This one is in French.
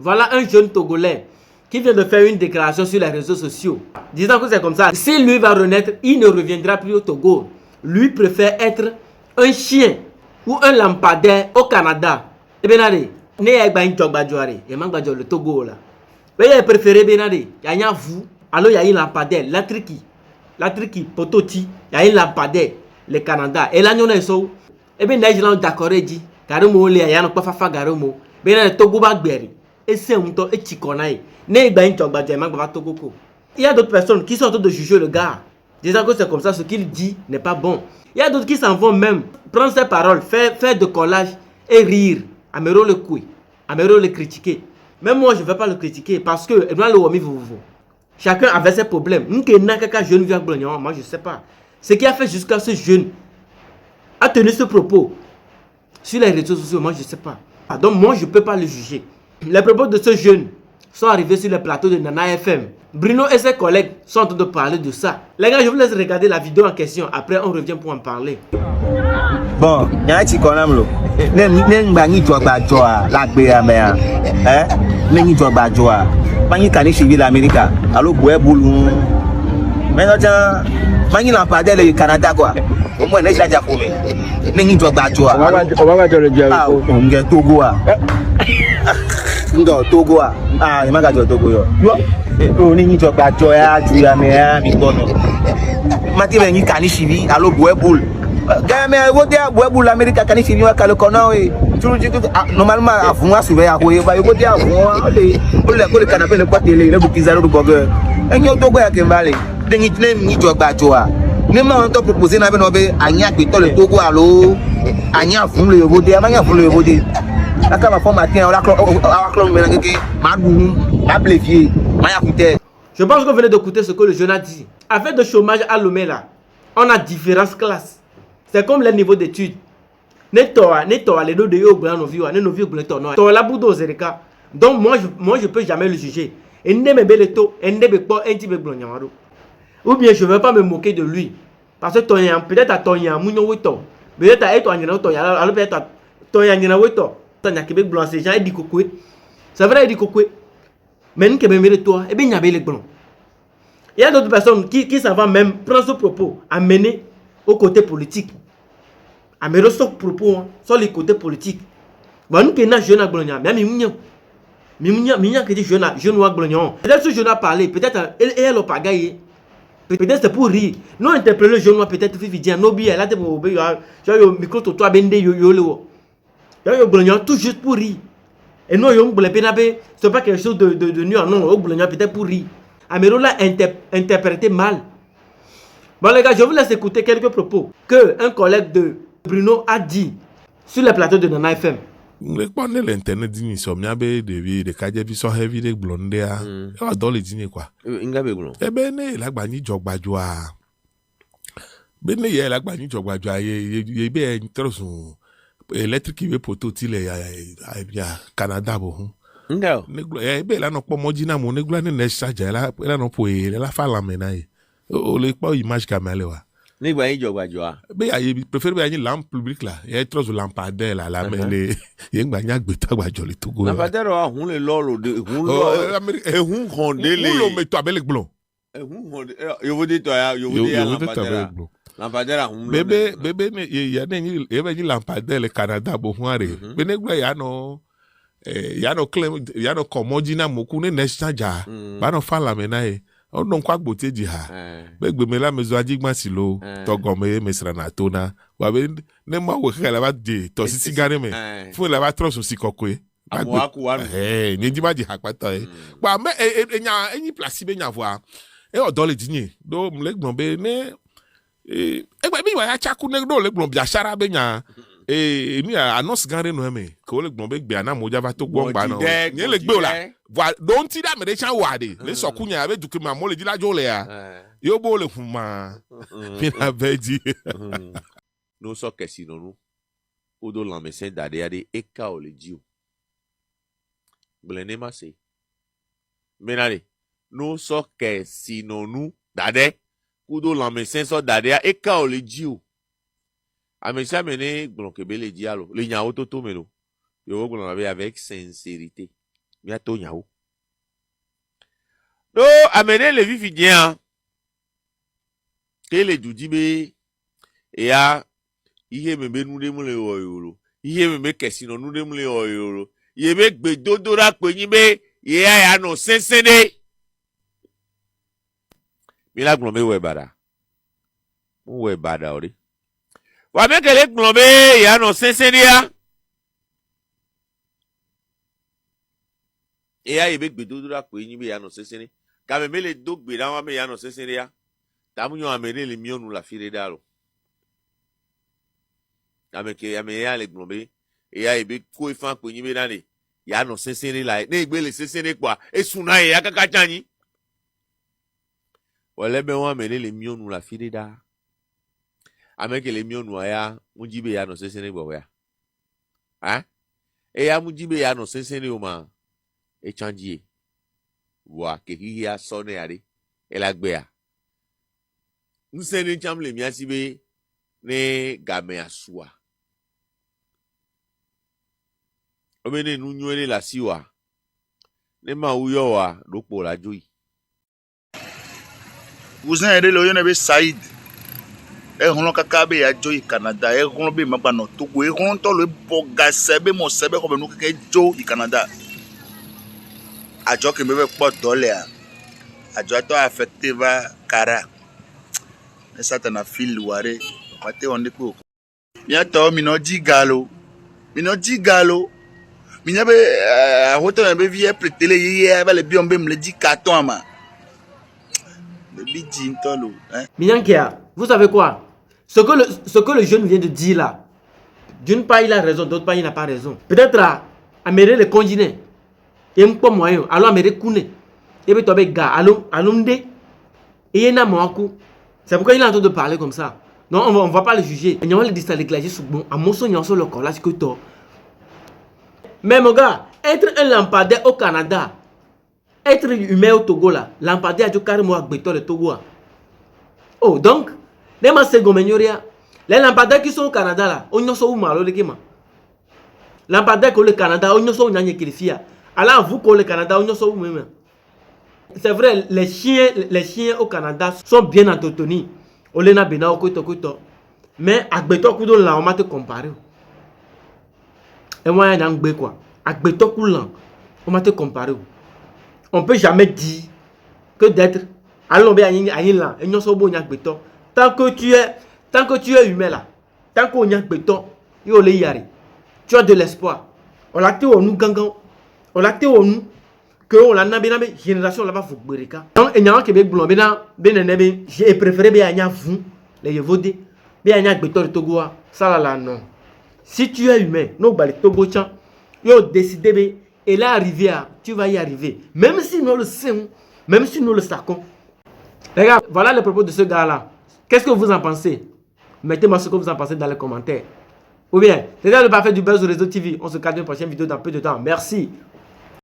Voilà un jeune Togolais qui vient de faire une déclaration sur les réseaux sociaux, disant que c'est comme ça. Si lui va renaître, il ne reviendra plus au Togo. Lui préfère être un chien ou un lampadaire au Canada. Et bien, ne y'a pas une jogbadjoare, et man le Togo là. Mais il préféré benade, y'a rien vous. Alors y'a une lampadaire, la triki, pototi, y'a une lampadaire, le Canada. Et là, nous sommes. Et bien, nous d'accord, dit, Garomo, il y a un peu fafa Garomo. Bien, le Togo va guérir. Et c'est un temps, et chiconaï. Il y a d'autres personnes qui sont en train de juger le gars, disant que c'est comme ça, ce qu'il dit n'est pas bon. Il y a d'autres qui s'en vont même prendre ses paroles, faire de collage et rire. Améro le couille, Améro le critiquer. Même moi, je ne vais pas le critiquer parce que chacun avait ses problèmes. Moi, je ne sais pas. Ce qui a fait jusqu'à ce jeune a tenu ce propos sur les réseaux sociaux, moi, je ne sais pas. Donc, moi, je ne peux pas le juger. Les propos de ce jeune sont arrivés sur le plateau de Nana FM. Bruno et ses collègues sont en train de parler de ça. Les gars, je vous laisse regarder la vidéo en question. Après, on revient pour en parler. Bon, il y a un petit conam. Nengbani joba joa la gbera mea. Nengi joba joa. Bangi kani civil America. Allo boye boulou. Maintenant, bangi lampadaire le Canada quoi. Au moins les gens pour me. Nengi joba joa. On va le dire. Ah, on est Togo ah. Ndo Togo ah. Ah, il m'a gardé Togo yo. Yo, nengi joba joa juya mea mi bono. Mati bengi kani civil allo boye boulou. Mais vous dites que l'Amérique a cani fini à le connaître normalement à vous à suivre à vous et vous dites à vous le canapé le quoi télé le bouquizaro du burger et nous dogo ya kembale dengi ni jogba joa ni ma on to proposer na be no be anya pe to le togo alo anya fun le vous dites anya fun le vous dites la ka forme matin on la clone mais ngeke ma dou ma bléfier ma yakute. Je pense que vous venez d'écouter ce que le jeune a dit. Avec de chômage à Lomé là, on a différentes classes. C'est comme les niveaux d'études. Donc moi je peux jamais le juger. Ou bien je ne vais pas me moquer de lui. Parce que peut-être à ton peut-être à c'est vrai, il dit coucou. Mais nous qui me toi, et bien il y avait les blancs. Il y a d'autres personnes qui s'en vont même prendre ce propos, amener au côté politique. À mes propos sur les côtés politiques. Bah nous qui sommes jeunes à Bologna, mais mignon que dit jeune à Bologna. Peut-être ce jeune a parlé, peut-être elle a pas gagné. Peut-être c'est pour rire. Nous interpellons le jeune peut-être Fifi Nobi elle a des yo micro to toi bende yo Bologna tout juste pour rire. Et nous yo Bologna c'est pas quelque chose de nuit non, au Bologna peut-être pour rire. Amero l'a interprété mal. Bon les gars, je vous laisse écouter quelques propos que un collègue de Bruno a dit sur le plateau de Nana FM. Le panel internet dit insomnia be de kajebi so heavy de blonde a. E dans les dîner quoi. Inga be blonde. E ben ne la gba ni jogbajwa. Ben ne ye la gba ni jogbajwa ye be introsun electric be poto ti le ya Canada bo. Nga. E be la no po mojina mo ne gla ne charge la no po la fa la mena e. O le pas image camélé wa. Ni gba yin jogba joa. Be ya préfère be ya lampe publique là, et trop sur lampadaire là la mais les yen gba nya gbe ta gba jolly Togo. Lampadaire wa hun le lolo de hun lo e hun honde le. Hun lo me to abele blon. E hun honde yo vodi to ya lampadaire. Lampadaire hun lo. Bébé ne ya ne e be ni lampadaire le Canada bo hun are. Be ne gba ya no claim ya no komojina moku ne charge. Ba no fa la mena e. On non quoi beauté di ha begbe me la mezo adigma silo to gome me srana tona wa be ne ma wo kala ba di to si sigare me fo la ba tro so si kokwe ni di ba di ha pata ba me enya place be nya voa e o do le dinye do mle gbon be ne e gbe bi wa ya chaku ne do le gbon bi ashara be nya mi annonce gare no me ko le gbon be gbe ana moja va to gbon gba no ni le gbe o la don't see that me de chan wade le sokunya ave duke ma mo le di la jo le ya yo bo le fuma mi na beji no so kesi no nu odo la me sen dade ade eka o le ji o blene ma se menare no so kesi no nu dade odo la me sen so dade eka o le ji o amesa mene gbon kebe le ji alo le nya o to me lo yo gbon la be avec sincérité Bientôt nyao. Do amener le vivien. Que le judibe ya ihe mebe nu de mu le oyoro. Ihe mebe kesino nu de mu le oyoro. Yebe gbedodora pe yin be ye ya no sensene. Mi la glombe we bada. Mu we bada ori. Wa me kele glombe ya no sensene ya. E ya yebe gbedodora pe yin be ya no sensene. Ka me le do gbe da wa me ya no sensene ya. Tamu amene le mionu la fire dalo. Ameke ya le glombe. E ya yebe ko ifan pe yin be dani. Ya no sensene la. Ne igbe le sensene kwa. E suna ya kaka chanyi. Wale be wa amene le mionu la fire da. Ameke le mionu ya mujibe ya no sensene gbo ya. Hein? E ya mujibe ya no sensene o ma. E chanji. Wa ke hi ya sone ari. E la gbe ya. Nsene cham le miasibe ne game asua. Omene nu nyuele la siwa. Ne ma uyo wa dokpo la joyi. Vous n'avez le yon be Saïd. E hon kaka be ya joyi Canada. E hon be maba no Togo. E hon to le boga sebe mo sebe ko be nu keke jo i Canada. Ajo ke me be po dole a. Ajo to affecté va kara. Ça t'en fil ware pate on de ko bientôt mino digalo minya be hoto be vie pretele ye ba le biom be me di carton ma le bidji ntolo hein. Minyankia, vous savez quoi? Ce que le jeune vient de dire là, d'une part il a raison, d'autre part il n'a pas raison. Peut-être à Améré le conginé, et un peu moyen, alors Améré Kouné, et puis toi gars, allons et il y a un c'est pourquoi il est en train de parler comme ça. Non, on va pas le juger. Il y a les déclarer sur bon, à mon son, il y a sur le corps là, c'est que toi. Mais mon gars, être un lampadaire au Canada, être humain au Togo là, lampadaire a du carrément à béton le Togo. Oh, donc, les lampadaires qui sont au Canada là, on y a où malo les gars. Lampadaires que le Canada, on y a où n'y a qui les filles. Alors vous que le Canada, on y a où même. C'est vrai, les chiens au Canada sont bien entretenus. Olena bena okoito. Mais agbeto kudo là on m'a te comparé. Et moi il y a un gbe quoi. Agbeto kudo on m'a te comparé. On peut jamais dire que d'être allons bien ayin là et non so bo nya agbeto. Tant que tu es humain là, tant qu'on nya agbeto, yo le yari. Tu as de l'espoir. On l'a té on nous gangan. On l'a té on nous que on la na génération là-bas faut bereka. Donc il y a qui be blon j'ai préféré be anya vous les yevode be anya gbeto de Togo ça là non. Si tu es humain, no bali Togo chan yo décidé be et là arriver à tu vas y arriver même si nous le savons, même si nous le savons. Les gars, voilà le propos de ce gars là. Qu'est-ce que vous en pensez? Mettez-moi ce que vous en pensez dans les commentaires. Ou bien, c'est là le parfait du buzz au réseau TV. On se capte dans une prochaine vidéo dans peu de temps. Merci.